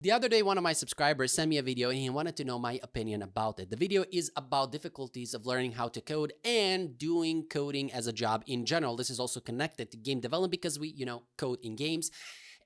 The other day, one of my subscribers sent me a video and he wanted to know my opinion about it. The video is about difficulties of learning how to code and doing coding as a job in general. This is also connected to game development because we, code in games.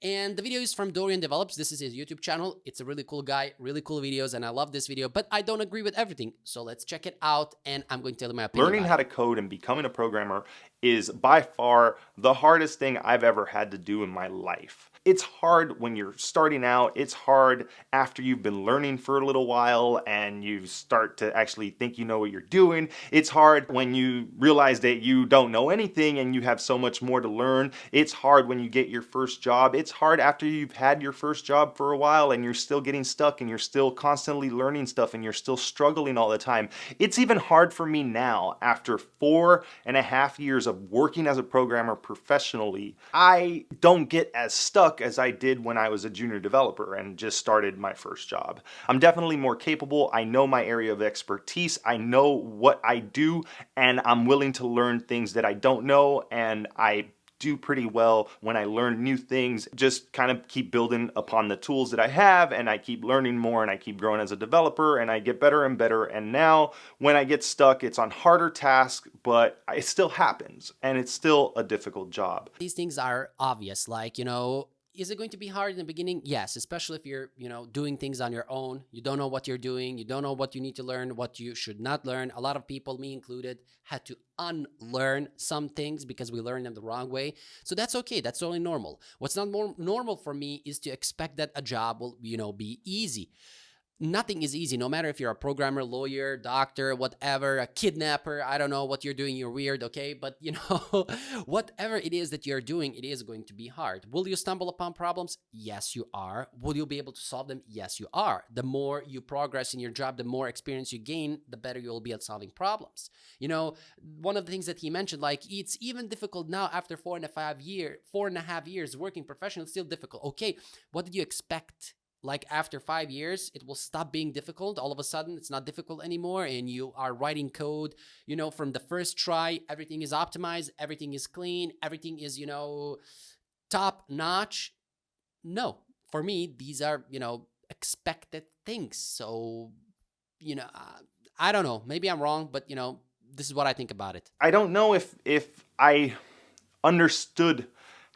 And the video is from Dorian Develops. This is his YouTube channel. It's a really cool guy, really cool videos, and I love this video, but I don't agree with everything. So let's check it out, and I'm going to tell you my opinion Learning about how it. to code and becoming a programmer is by far the hardest thing I've ever had to do in my life. It's hard when you're starting out. It's hard after you've been learning for a little while and you start to actually think you know what you're doing. It's hard when you realize that you don't know anything and you have so much more to learn. It's hard when you get your first job. It's hard after you've had your first job for a while and you're still getting stuck and you're still constantly learning stuff and you're still struggling all the time. It's even hard for me now after 4.5 years of working as a programmer professionally. I don't get as stuck as I did when I was a junior developer and just started my first job. I'm definitely more capable. I know my area of expertise. I know what I do, and I'm willing to learn things that I don't know, and I do pretty well when I learn new things. Just kind of keep building upon the tools that I have, and I keep learning more, and I keep growing as a developer, and I get better and better. And now when I get stuck, it's on harder tasks, but it still happens, and it's still a difficult job. These things are obvious, like, is it going to be hard in the beginning? Yes, especially if you're, doing things on your own. You don't know what you're doing. You don't know what you need to learn, what you should not learn. A lot of people, me included, had to unlearn some things because we learned them the wrong way. So that's okay. That's totally normal. What's not more normal for me is to expect that a job will, be easy. Nothing is easy, no matter if you're a programmer, lawyer, doctor, whatever, a kidnapper. I don't know what you're doing. You're weird, okay? But, whatever it is that you're doing, it is going to be hard. Will you stumble upon problems? Yes, you are. Will you be able to solve them? Yes, you are. The more you progress in your job, the more experience you gain, the better you'll be at solving problems. One of the things that he mentioned, like, it's even difficult now after 4.5 years working professionally, it's still difficult. Okay, what did you expect? Like after 5 years, it will stop being difficult. All of a sudden, it's not difficult anymore. And you are writing code, from the first try, everything is optimized, everything is clean, everything is, top notch. No, for me, these are, expected things. So, I don't know. Maybe I'm wrong, but, this is what I think about it. I don't know if I understood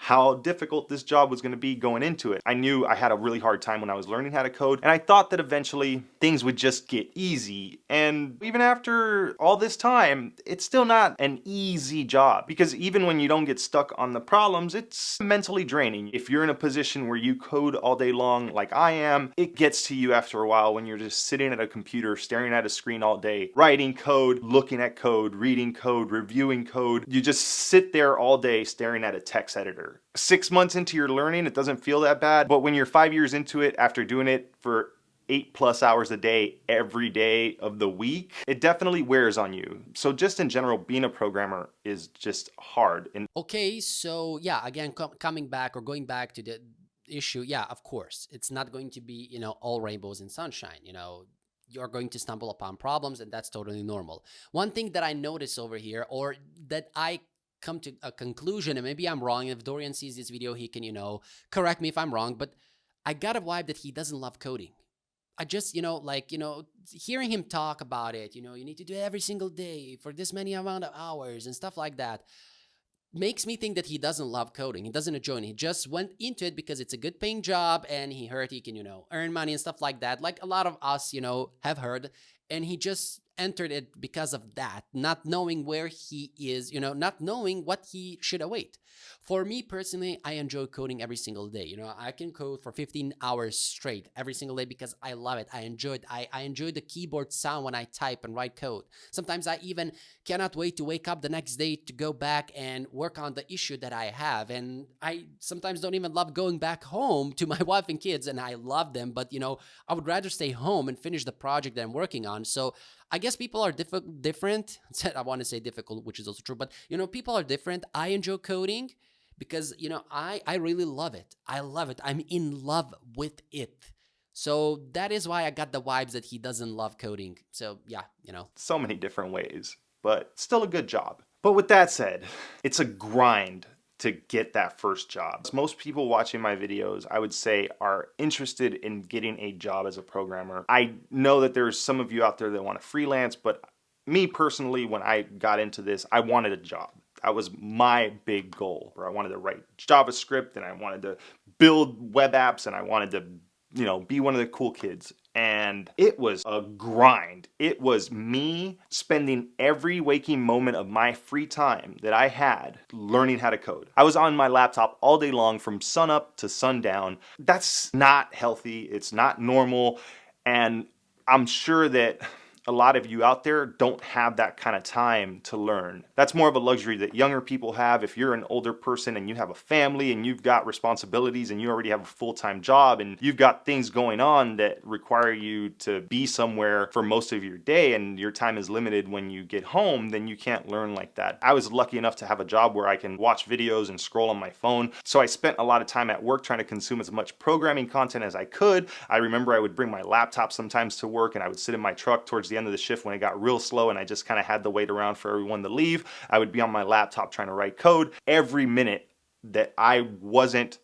how difficult this job was going to be going into it. I knew I had a really hard time when I was learning how to code, and I thought that eventually things would just get easy. And even after all this time, it's still not an easy job, because even when you don't get stuck on the problems, it's mentally draining. If you're in a position where you code all day long like I am, it gets to you after a while when you're just sitting at a computer, staring at a screen all day, writing code, looking at code, reading code, reviewing code. You just sit there all day staring at a text editor. 6 months into your learning, it doesn't feel that bad, but when you're 5 years into it, after doing it for 8+ hours a day, every day of the week, it definitely wears on you. So just in general, being a programmer is just hard. Okay, so yeah, again, coming back or going back to the issue, yeah, of course, it's not going to be, all rainbows and sunshine, you're going to stumble upon problems, and that's totally normal. One thing that I notice over here, or that I come to a conclusion, and maybe I'm wrong, if Dorian sees this video, he can, correct me if I'm wrong, but I got a vibe that he doesn't love coding. I just, hearing him talk about it, you need to do it every single day for this many amount of hours and stuff like that, makes me think that he doesn't love coding. He doesn't enjoy it. He just went into it because it's a good paying job and he heard he can, earn money and stuff like that. Like a lot of us, have heard, and he just entered it because of that, not knowing where he is, not knowing what he should await. For me personally, I enjoy coding every single day. I can code for 15 hours straight every single day because I love it. I enjoy it. I enjoy the keyboard sound when I type and write code. Sometimes I even cannot wait to wake up the next day to go back and work on the issue that I have. And I sometimes don't even love going back home to my wife and kids, and I love them, but I would rather stay home and finish the project that I'm working on. So I guess people are different. I want to say difficult, which is also true, but people are different. I enjoy coding because I really love it. I love it. I'm in love with it. So that is why I got the vibes that he doesn't love coding. So yeah, so many different ways, but still a good job. But with that said, it's a grind to get that first job. Most people watching my videos, I would say, are interested in getting a job as a programmer. I know that there's some of you out there that want to freelance, but me personally, when I got into this, I wanted a job. That was my big goal. I wanted to write JavaScript, and I wanted to build web apps, and I wanted to, be one of the cool kids. And it was a grind. It was me spending every waking moment of my free time that I had learning how to code. I was on my laptop all day long from sunup to sundown. That's not healthy. It's not normal. And I'm sure that a lot of you out there don't have that kind of time to learn. That's more of a luxury that younger people have. If you're an older person and you have a family and you've got responsibilities and you already have a full-time job and you've got things going on that require you to be somewhere for most of your day and your time is limited when you get home, then you can't learn like that. I was lucky enough to have a job where I can watch videos and scroll on my phone. So I spent a lot of time at work trying to consume as much programming content as I could. I remember I would bring my laptop sometimes to work and I would sit in my truck towards the end of the shift when it got real slow and I just kind of had to wait around for everyone to leave. I would be on my laptop trying to write code. Every minute that I wasn't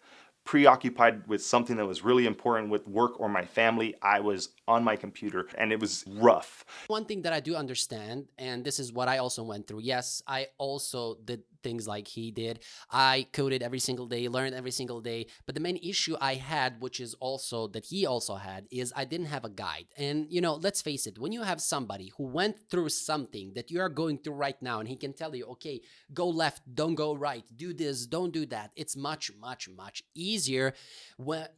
preoccupied with something that was really important with work or my family, I was on my computer, and it was rough. One thing that I do understand, and this is what I also went through. Yes, I also did things like he did. I coded every single day, learned every single day. But the main issue I had, which is also that he also had, is I didn't have a guide. And, let's face it, when you have somebody who went through something that you are going through right now, and he can tell you, okay, go left, don't go right, do this, don't do that. It's much, much, much easier when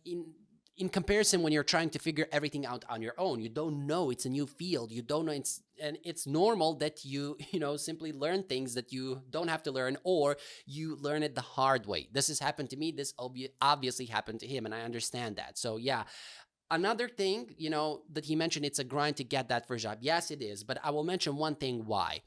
in comparison when you're trying to figure everything out on your own. You don't know, it's a new field, you don't know, and it's normal that you simply learn things that you don't have to learn, or you learn it the hard way. This has happened to me, this obviously happened to him, and I understand that. So yeah, another thing that he mentioned, it's a grind to get that first job. Yes, it is, but I will mention one thing why.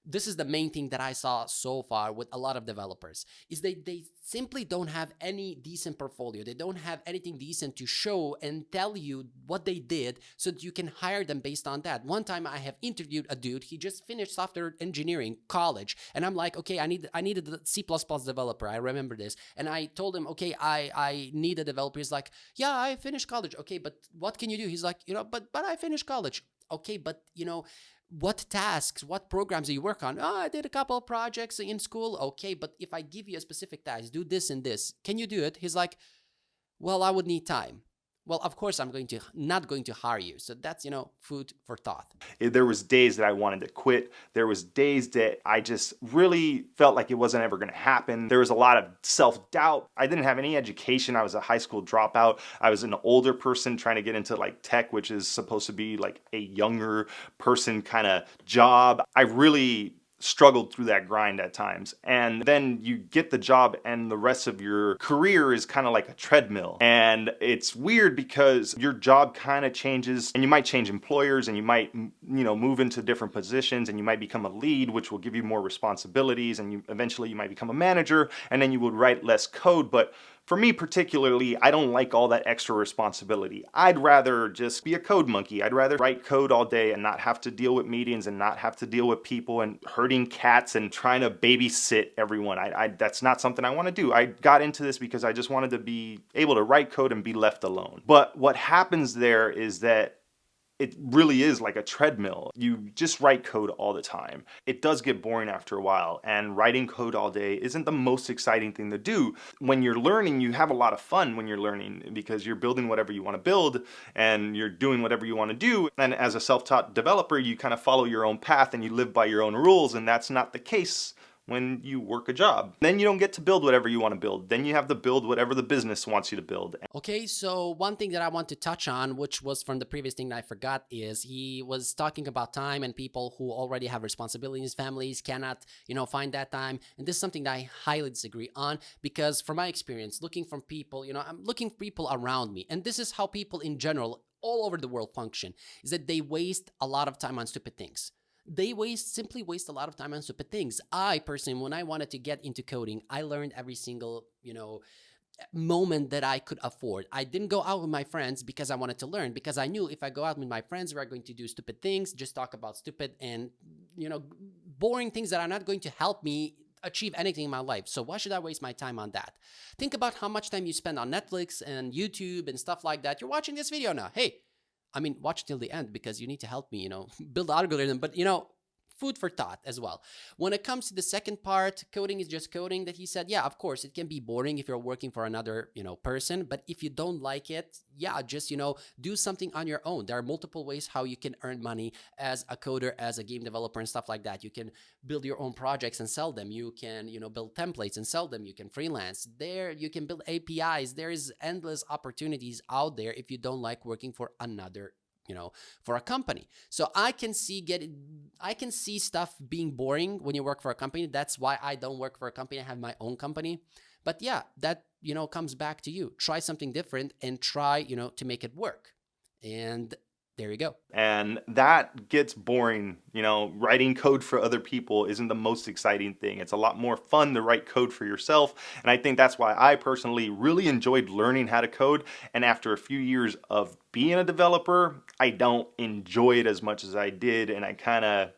This is the main thing that I saw so far with a lot of developers, is they simply don't have any decent portfolio. They don't have anything decent to show and tell you what they did so that you can hire them based on that. One time I have interviewed a dude, he just finished software engineering college, and I'm like, okay, I needed a C++ developer. I remember this. And I told him, okay, I need a developer. He's like, yeah, I finished college. Okay, but what can you do? He's like, but I finished college. Okay, but what tasks, what programs do you work on? Oh, I did a couple of projects in school. Okay, but if I give you a specific task, do this and this, can you do it? He's like, well, I would need time. Well, of course, I'm not going to hire you. So that's, food for thought. There was days that I wanted to quit. There was days that I just really felt like it wasn't ever going to happen. There was a lot of self-doubt. I didn't have any education. I was a high school dropout. I was an older person trying to get into like tech, which is supposed to be like a younger person kind of job. I really struggled through that grind at times. And then you get the job and the rest of your career is kind of like a treadmill. And it's weird because your job kind of changes, and you might change employers, and you might, move into different positions, and you might become a lead, which will give you more responsibilities, and eventually you might become a manager, and then you would write less code. But for me particularly, I don't like all that extra responsibility. I'd rather just be a code monkey. I'd rather write code all day and not have to deal with meetings and not have to deal with people and herding cats and trying to babysit everyone. That's not something I want to do. I got into this because I just wanted to be able to write code and be left alone. But what happens there is that it really is like a treadmill. You just write code all the time. It does get boring after a while, and writing code all day isn't the most exciting thing to do. When you're learning, you have a lot of fun when you're learning because you're building whatever you want to build and you're doing whatever you want to do. And as a self-taught developer, you kind of follow your own path and you live by your own rules, and that's not the case when you work a job. Then you don't get to build whatever you want to build. Then you have to build whatever the business wants you to build. Okay, so one thing that I want to touch on, which was from the previous thing that I forgot, is he was talking about time and people who already have responsibilities, families cannot, find that time. And this is something that I highly disagree on, because from my experience, looking from people, I'm looking for people around me. And this is how people in general all over the world function, is that they waste a lot of time on stupid things. They simply waste a lot of time on stupid things. I personally, when I wanted to get into coding, I learned every single, moment that I could afford. I didn't go out with my friends because I wanted to learn, because I knew if I go out with my friends, we're going to do stupid things, just talk about stupid and, boring things that are not going to help me achieve anything in my life. So why should I waste my time on that? Think about how much time you spend on Netflix and YouTube and stuff like that. You're watching this video now. Hey, I mean, watch till the end because you need to help me, build the algorithm. But, food for thought as well. When it comes to the second part, coding is just coding that he said, yeah, of course, it can be boring if you're working for another, person. But if you don't like it, yeah, just, do something on your own. There are multiple ways how you can earn money as a coder, as a game developer and stuff like that. You can build your own projects and sell them. You can, build templates and sell them. You can freelance. There, you can build APIs. There is endless opportunities out there if you don't like working for another for a company. So I can see stuff being boring when you work for a company. That's why I don't work for a company. I have my own company. But yeah, that, comes back to you. Try something different and try, to make it work. And there you go. And that gets boring. Writing code for other people isn't the most exciting thing. It's a lot more fun to write code for yourself. And I think that's why I personally really enjoyed learning how to code. And after a few years of being a developer, I don't enjoy it as much as I did. And I kind of,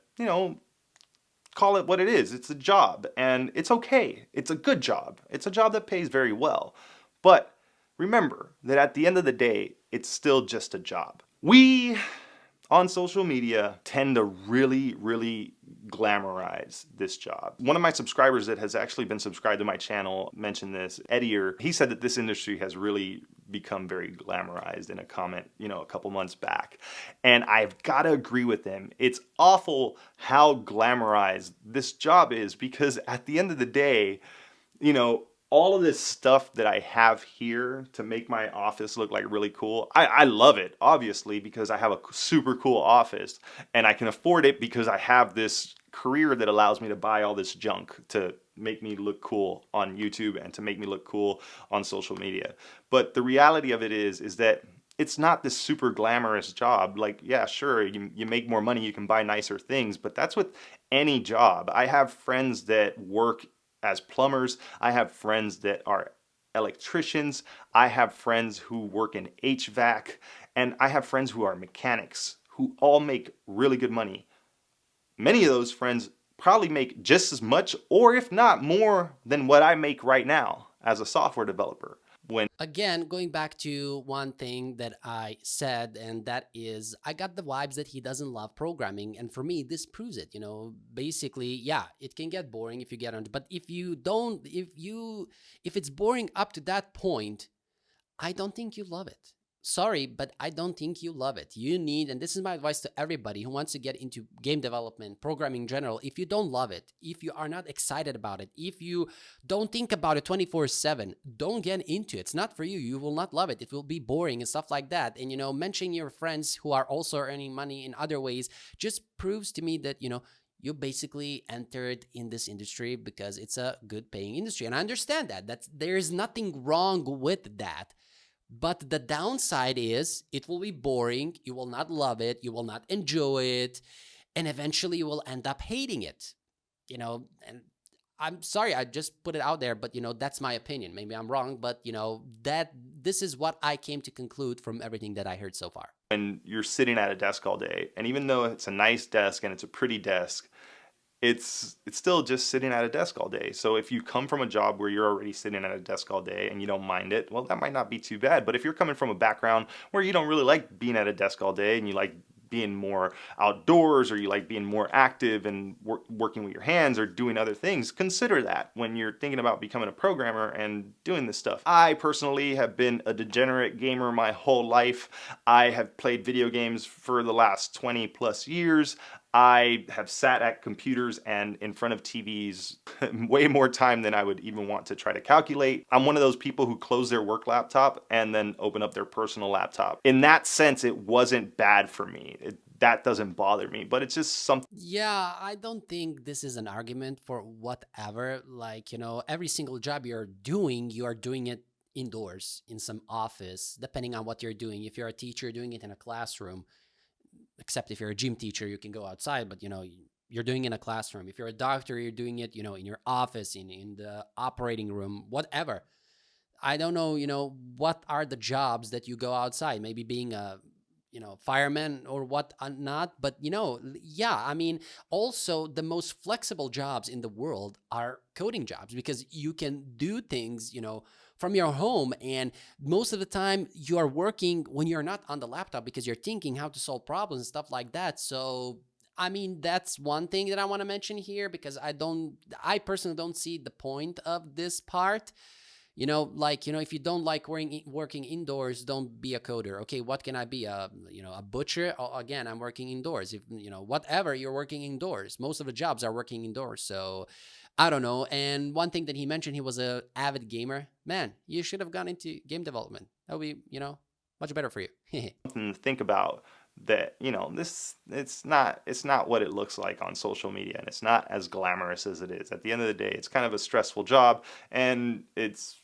call it what it is. It's a job, and it's okay. It's a good job. It's a job that pays very well. But remember that at the end of the day, it's still just a job. We, on social media, tend to really, really glamorize this job. One of my subscribers that has actually been subscribed to my channel mentioned this, Edier. He said that this industry has really become very glamorized in a comment, a couple months back. And I've got to agree with him. It's awful how glamorized this job is, because at the end of the day, all of this stuff that I have here to make my office look like really cool, I love it, obviously, because I have a super cool office and I can afford it because I have this career that allows me to buy all this junk to make me look cool on YouTube and to make me look cool on social media. But the reality of it is that it's not this super glamorous job. Like, yeah, sure, you make more money, you can buy nicer things, but that's with any job. I have friends that work as plumbers. I have friends that are electricians. I have friends who work in HVAC. And I have friends who are mechanics who all make really good money. Many of those friends probably make just as much, or if not more, than what I make right now as a software developer. Again, going back to one thing that I said, and that is, I got the vibes that he doesn't love programming. And for me, this proves it. Basically, yeah, it can get boring if you get on, but if it's boring up to that point, I don't think you love it. Sorry, but I don't think you love it. You need, and this is my advice to everybody who wants to get into game development, programming in general. If you don't love it, if you are not excited about it, if you don't think about it 24/7, don't get into it. It's not for you. You will not love it. It will be boring and stuff like that. And, mentioning your friends who are also earning money in other ways just proves to me that, you basically entered in this industry because it's a good paying industry. And I understand that there is nothing wrong with that. But the downside is it will be boring. You will not love it. You will not enjoy it. And eventually you will end up hating it, and I'm sorry, I just put it out there, but that's my opinion. Maybe I'm wrong, but this is what I came to conclude from everything that I heard so far. When you're sitting at a desk all day, and even though it's a nice desk and it's a pretty desk, it's still just sitting at a desk all day. So if you come from a job where you're already sitting at a desk all day and you don't mind it, well, that might not be too bad. But if you're coming from a background where you don't really like being at a desk all day and you like being more outdoors, or you like being more active and working with your hands or doing other things, consider that when you're thinking about becoming a programmer and doing this stuff. I personally have been a degenerate gamer my whole life. I have played video games for the last 20 plus years. I have sat at computers and in front of TVs way more time than I would even want to try to calculate. I'm one of those people who close their work laptop and then open up their personal laptop. In that sense, it wasn't bad for me. That doesn't bother me, but it's just something. Yeah, I don't think this is an argument for whatever. Like, every single job you are doing it indoors in some office, depending on what you're doing. If you're a teacher, you're doing it in a classroom. Except if you're a gym teacher, you can go outside, but you're doing it in a classroom. If you're a doctor, you're doing it, in your office, in the operating room, whatever. I don't know, what are the jobs that you go outside? Maybe being a firemen or what not. But yeah, I mean, also the most flexible jobs in the world are coding jobs, because you can do things from your home, and most of the time you are working when you're not on the laptop, because you're thinking how to solve problems and stuff like that. So I mean, that's one thing that I want to mention here, because I personally don't see the point of this part. If you don't like working indoors, don't be a coder. Okay, what can I be? A butcher? Again, I'm working indoors. If whatever, you're working indoors. Most of the jobs are working indoors. So I don't know. And one thing that he mentioned, he was a avid gamer. Man, you should have gone into game development. That would be much better for you. Something to think about, that this it's not what it looks like on social media, and it's not as glamorous as it is. At the end of the day, it's kind of a stressful job, and it's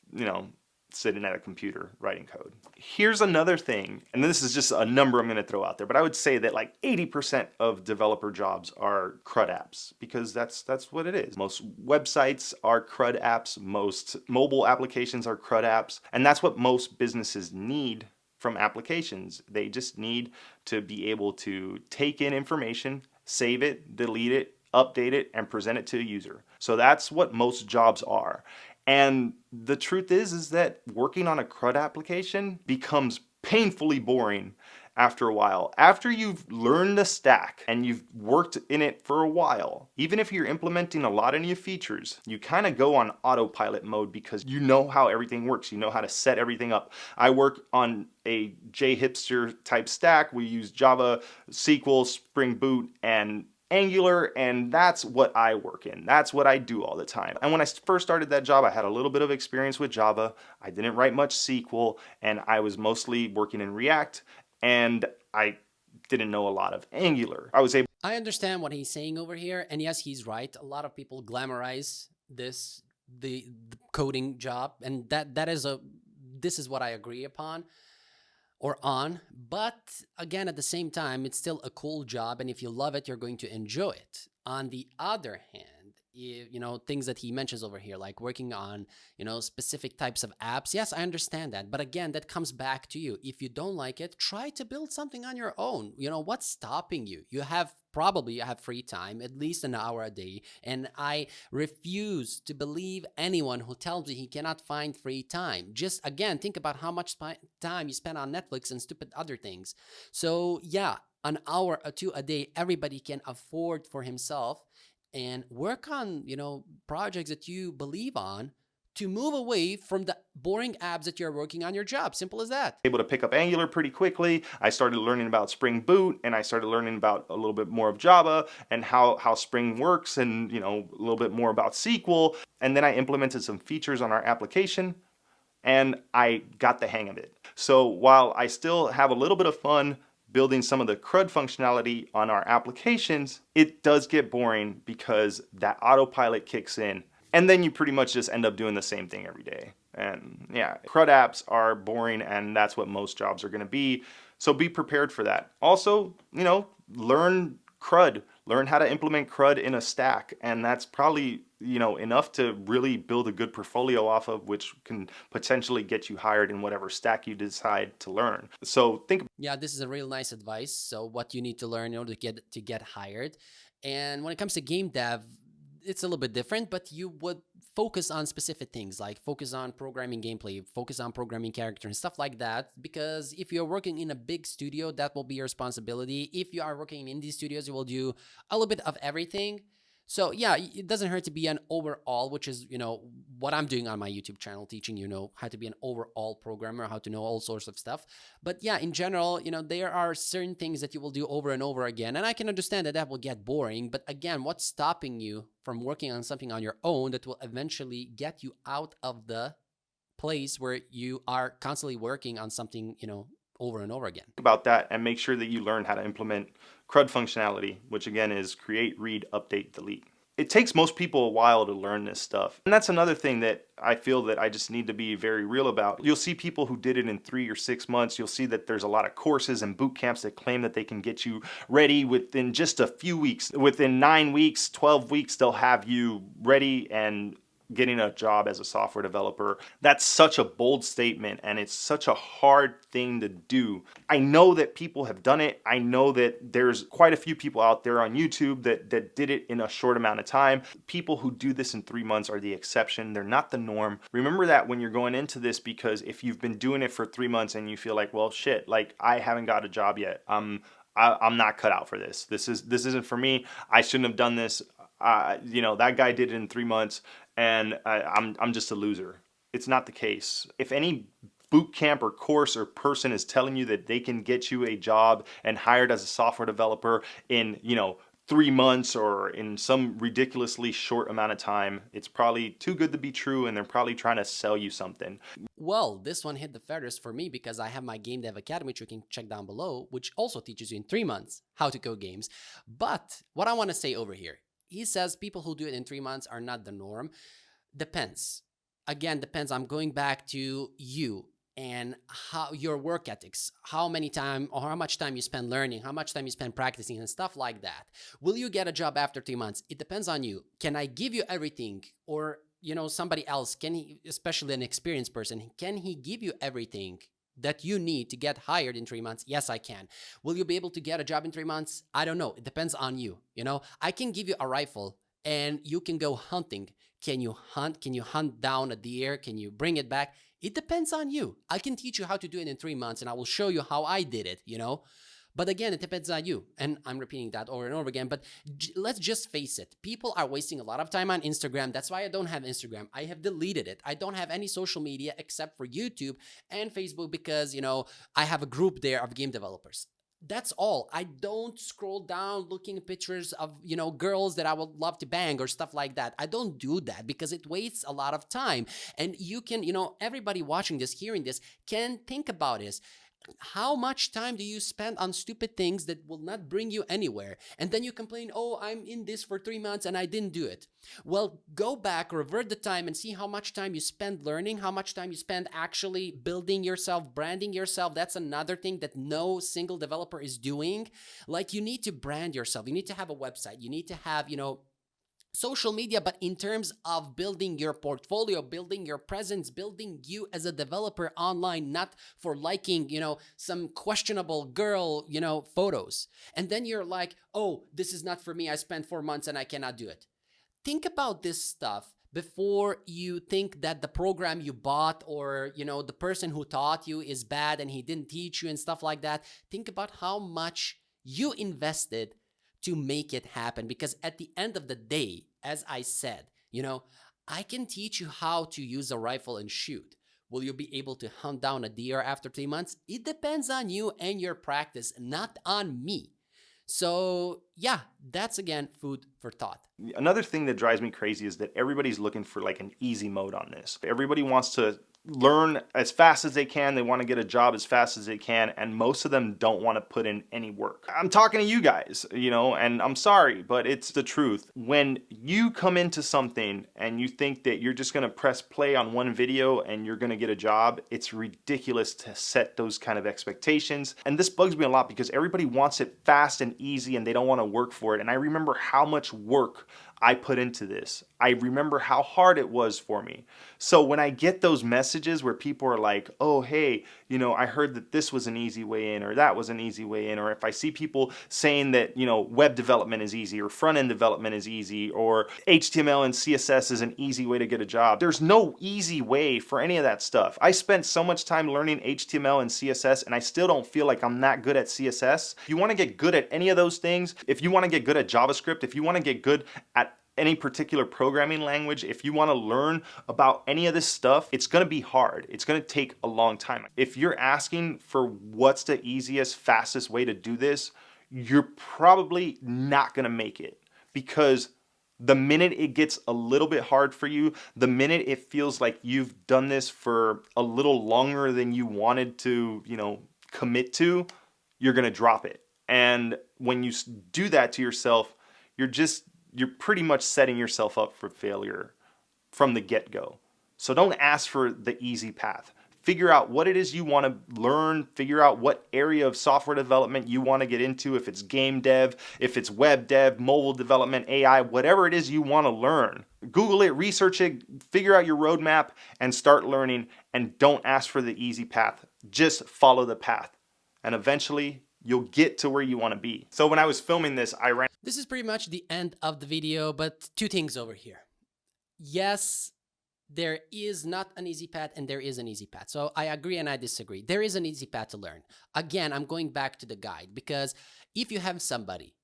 sitting at a computer writing code. Here's another thing, and this is just a number I'm going to throw out there, but I would say that like 80% of developer jobs are CRUD apps, because that's what it is. Most websites are CRUD apps, most mobile applications are CRUD apps, and that's what most businesses need from applications. They just need to be able to take in information, save it, delete it, update it, and present it to a user. So that's what most jobs are. And the truth is that working on a CRUD application becomes painfully boring after a while. After you've learned the stack and you've worked in it for a while, even if you're implementing a lot of new features, you kind of go on autopilot mode, because you know how everything works. You know how to set everything up. I work on a JHipster type stack. We use Java, SQL, Spring Boot, and Angular, and that's what I work in. That's what I do all the time. And when I first started that job, I had a little bit of experience with Java. I didn't write much SQL, and I was mostly working in React, and I didn't know a lot of Angular. I understand what he's saying over here, and yes, he's right. A lot of people glamorize the coding job, and this is what I agree upon or on. But again, at the same time, it's still a cool job, and if you love it, you're going to enjoy it. On the other hand, things that he mentions over here, like working on specific types of apps, yes, I understand that, but again, that comes back to you. If you don't like it, try to build something on your own. What's stopping you? You have free time, at least an hour a day, and I refuse to believe anyone who tells me he cannot find free time. Just again, think about how much time you spend on Netflix and stupid other things. So yeah, an hour or two a day, everybody can afford for himself, and work on projects that you believe on, to move away from the boring apps that you're working on your job. Simple as that. Able to pick up Angular pretty quickly. I started learning about Spring Boot, and I started learning about a little bit more of Java and how Spring works, and a little bit more about SQL. And then I implemented some features on our application, and I got the hang of it. So while I still have a little bit of fun building some of the CRUD functionality on our applications, it does get boring, because that autopilot kicks in, and then you pretty much just end up doing the same thing every day. And yeah, CRUD apps are boring, and that's what most jobs are going to be. So be prepared for that. Also, learn CRUD, learn how to implement CRUD in a stack, and that's probably enough to really build a good portfolio off of, which can potentially get you hired in whatever stack you decide to learn. So yeah, this is a real nice advice. So what you need to learn in order to get hired. And when it comes to game dev, it's a little bit different, but you would focus on specific things, like focus on programming gameplay, focus on programming character and stuff like that. Because if you're working in a big studio, that will be your responsibility. If you are working in indie studios, you will do a little bit of everything. So yeah, it doesn't hurt to be an overall, which is, what I'm doing on my YouTube channel, teaching how to be an overall programmer, how to know all sorts of stuff. But yeah, in general, there are certain things that you will do over and over again. And I can understand that will get boring. But again, what's stopping you from working on something on your own that will eventually get you out of the place where you are constantly working on something, over and over again? about that, and make sure that you learn how to implement CRUD functionality, which again is create, read, update, delete. It takes most people a while to learn this stuff. And that's another thing that I feel that I just need to be very real about. You'll see people who did it in 3 or 6 months. You'll see that there's a lot of courses and boot camps that claim that they can get you ready within just a few weeks. Within 9 weeks, 12 weeks, they'll have you ready and getting a job as a software developer. That's such a bold statement, and it's such a hard thing to do. I know that people have done it. I know that there's quite a few people out there on YouTube that did it in a short amount of time. People who do this in 3 months are the exception. They're not the norm. Remember that when you're going into this, because if you've been doing it for 3 months and you feel like, well, shit, like I haven't got a job yet. I'm not cut out for this. This isn't for me. I shouldn't have done this. That guy did it in 3 months, and I'm just a loser. It's not the case. If any boot camp or course or person is telling you that they can get you a job and hired as a software developer in 3 months or in some ridiculously short amount of time, it's probably too good to be true, and they're probably trying to sell you something. Well, this one hit the feathers for me because I have my Gamedev Academy, which you can check down below, which also teaches you in 3 months how to code games. But what I want to say over here, he says people who do it in 3 months are not the norm. Depends. Again, depends. I'm going back to you and how your work ethics, how many time or how much time you spend learning, how much time you spend practicing and stuff like that. Will you get a job after 3 months? It depends on you. Can I give you everything? Or, somebody else, can he, especially an experienced person, can he give you everything that you need to get hired in 3 months? Yes, I can. Will you be able to get a job in 3 months? I don't know. It depends on you. I can give you a rifle and you can go hunting. Can you hunt? Can you hunt down a deer? Can you bring it back? It depends on you. I can teach you how to do it in 3 months and I will show you how I did it, But again, it depends on you. And I'm repeating that over and over again. But let's just face it. People are wasting a lot of time on Instagram. That's why I don't have Instagram. I have deleted it. I don't have any social media except for YouTube and Facebook because, I have a group there of game developers. That's all. I don't scroll down looking at pictures of, girls that I would love to bang or stuff like that. I don't do that because it wastes a lot of time. And you can, everybody watching this, hearing this can think about this. How much time do you spend on stupid things that will not bring you anywhere? And then you complain, oh, I'm in this for 3 months and I didn't do it. Well, go back, revert the time and see how much time you spend learning, how much time you spend actually building yourself, branding yourself. That's another thing that no single developer is doing. Like you need to brand yourself. You need to have a website. You need to have, social media, but in terms of building your portfolio, building your presence, building you as a developer online, not for liking, some questionable girl, photos. And then you're like, oh, this is not for me. I spent 4 months and I cannot do it. Think about this stuff before you think that the program you bought or, the person who taught you is bad and he didn't teach you and stuff like that. Think about how much you invested to make it happen. Because at the end of the day, as I said, I can teach you how to use a rifle and shoot. Will you be able to hunt down a deer after 3 months? It depends on you and your practice, not on me. So yeah, that's again food for thought. Another thing that drives me crazy is that everybody's looking for like an easy mode on this. Everybody wants to learn as fast as they can. They want to get a job as fast as they can, and most of them don't want to put in any work. I'm talking to you guys, and I'm sorry, but it's the truth. When you come into something and you think that you're just going to press play on one video and you're going to get a job, it's ridiculous to set those kind of expectations. And this bugs me a lot because everybody wants it fast and easy and they don't want to work for it. And I remember how much work I put into this. I remember how hard it was for me. So when I get those messages where people are like, oh, hey, I heard that this was an easy way in or that was an easy way in, or if I see people saying that, web development is easy or front-end development is easy or HTML and CSS is an easy way to get a job. There's no easy way for any of that stuff. I spent so much time learning HTML and CSS and I still don't feel like I'm that good at CSS. If you want to get good at any of those things, if you want to get good at JavaScript, if you want to get good at any particular programming language, if you want to learn about any of this stuff, it's going to be hard. It's going to take a long time. If you're asking for what's the easiest, fastest way to do this, you're probably not going to make it, because the minute it gets a little bit hard for you, the minute it feels like you've done this for a little longer than you wanted to, commit to, you're going to drop it. And when you do that to yourself, you're pretty much setting yourself up for failure from the get-go. So don't ask for the easy path. figure out what it is you want to learn, figure out what area of software development you want to get into, if it's game dev, if it's web dev, mobile development, AI, whatever it is you want to learn. Google it, research it, figure out your roadmap, and start learning. And don't ask for the easy path. Just follow the path. And eventually, you'll get to where you want to be. So when I was filming this, I ran... This is pretty much the end of the video, but two things over here. Yes, there is not an easy path and there is an easy path. So I agree and I disagree. There is an easy path to learn. Again, I'm going back to the guide, because if you have somebody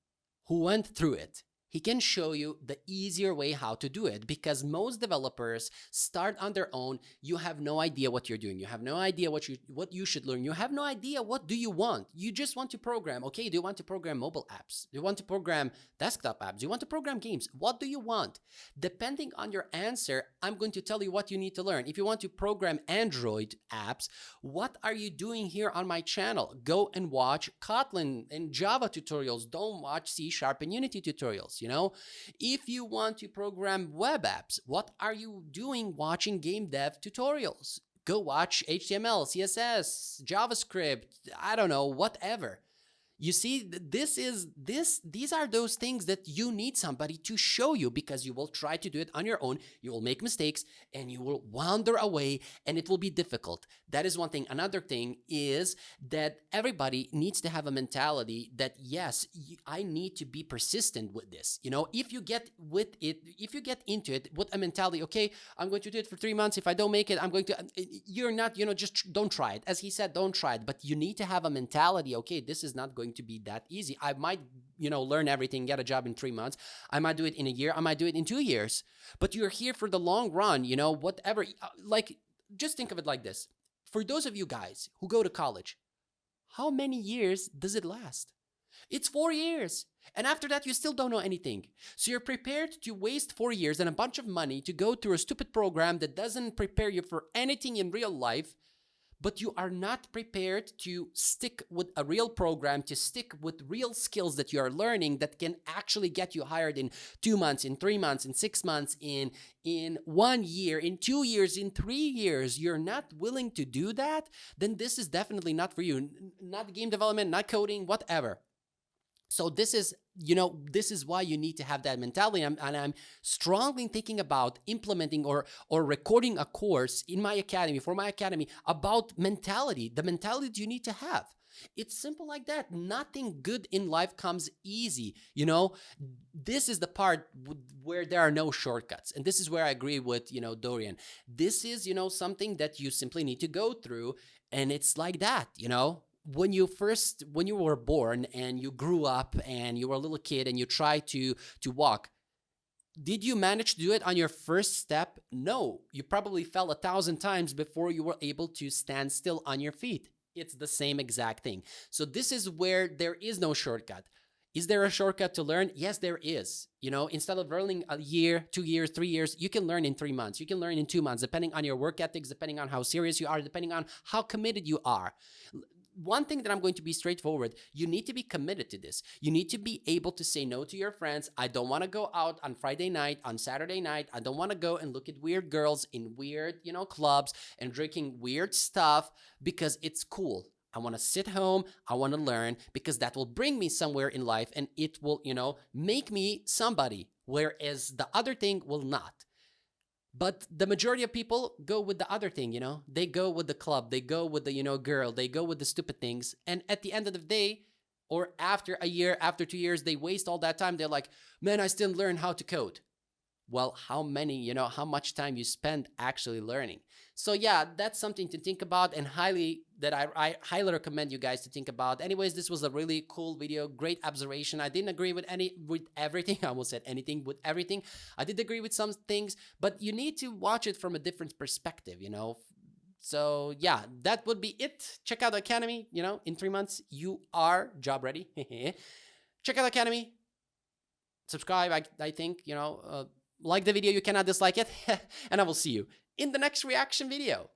who went through it, he can show you the easier way how to do it, because most developers start on their own. You have no idea what you're doing. You have no idea what you should learn. You have no idea what do you want. You just want to program. Okay, do you want to program mobile apps? Do you want to program desktop apps? Do you want to program games? What do you want? Depending on your answer, I'm going to tell you what you need to learn. If you want to program Android apps, what are you doing here on my channel? Go and watch Kotlin and Java tutorials. Don't watch C# and Unity tutorials. If you want to program web apps, what are you doing watching game dev tutorials? Go watch HTML, CSS, JavaScript, I don't know, whatever. You see, these are those things that you need somebody to show you, because you will try to do it on your own. You will make mistakes and you will wander away and it will be difficult. That is one thing. Another thing is that everybody needs to have a mentality that, yes, I need to be persistent with this. If you get with it, if you get into it with a mentality, okay, I'm going to do it for 3 months. If I don't make it, I'm going to, you're not, just don't try it. As he said, don't try it, but you need to have a mentality. Okay, this is not going to be that easy. I might, learn everything, get a job in 3 months. I might do it in a year. I might do it in 2 years, but you're here for the long run, whatever. Like, just think of it like this. For those of you guys who go to college, how many years does it last? It's 4 years. And after that, you still don't know anything. So you're prepared to waste 4 years and a bunch of money to go through a stupid program that doesn't prepare you for anything in real life. But you are not prepared to stick with a real program, to stick with real skills that you are learning that can actually get you hired in 2 months, in 3 months, in 6 months, in 1 year, in 2 years, in 3 years. You're not willing to do that, then this is definitely not for you. Not game development, not coding, whatever. So this is why you need to have that mentality. And I'm strongly thinking about implementing or recording a course in my academy, for my academy, about mentality, the mentality you need to have. It's simple like that. Nothing good in life comes easy. This is the part where there are no shortcuts. And this is where I agree with, Dorian. This is, something that you simply need to go through. And it's like that, when you were born and you grew up and you were a little kid and you tried to walk, did you manage to do it on your first step? No, you probably fell 1,000 times before you were able to stand still on your feet. It's the same exact thing. So this is where there is no shortcut. Is there a shortcut to learn? Yes, there is. Instead of learning a year, 2 years, 3 years, you can learn in 3 months. You can learn in 2 months, depending on your work ethics, depending on how serious you are, depending on how committed you are. One thing that I'm going to be straightforward, you need to be committed to this. You need to be able to say no to your friends. I don't want to go out on Friday night, on Saturday night. I don't want to go and look at weird girls in weird, clubs and drinking weird stuff because it's cool. I want to sit home. I want to learn because that will bring me somewhere in life and it will, make me somebody, whereas the other thing will not. But the majority of people go with the other thing, They go with the club. They go with the, girl. They go with the stupid things. And at the end of the day, or after a year, after 2 years, they waste all that time. They're like, man, I still learn how to code. Well, how much time you spend actually learning. So yeah, that's something to think about and I highly recommend you guys to think about. Anyways, this was a really cool video. Great observation. I didn't agree with everything. I almost said anything with everything. I did agree with some things, but you need to watch it from a different perspective, So yeah, that would be it. Check out the Academy, in 3 months, you are job ready. Check out the Academy. Subscribe, I think, like the video, you cannot dislike it. And I will see you in the next reaction video.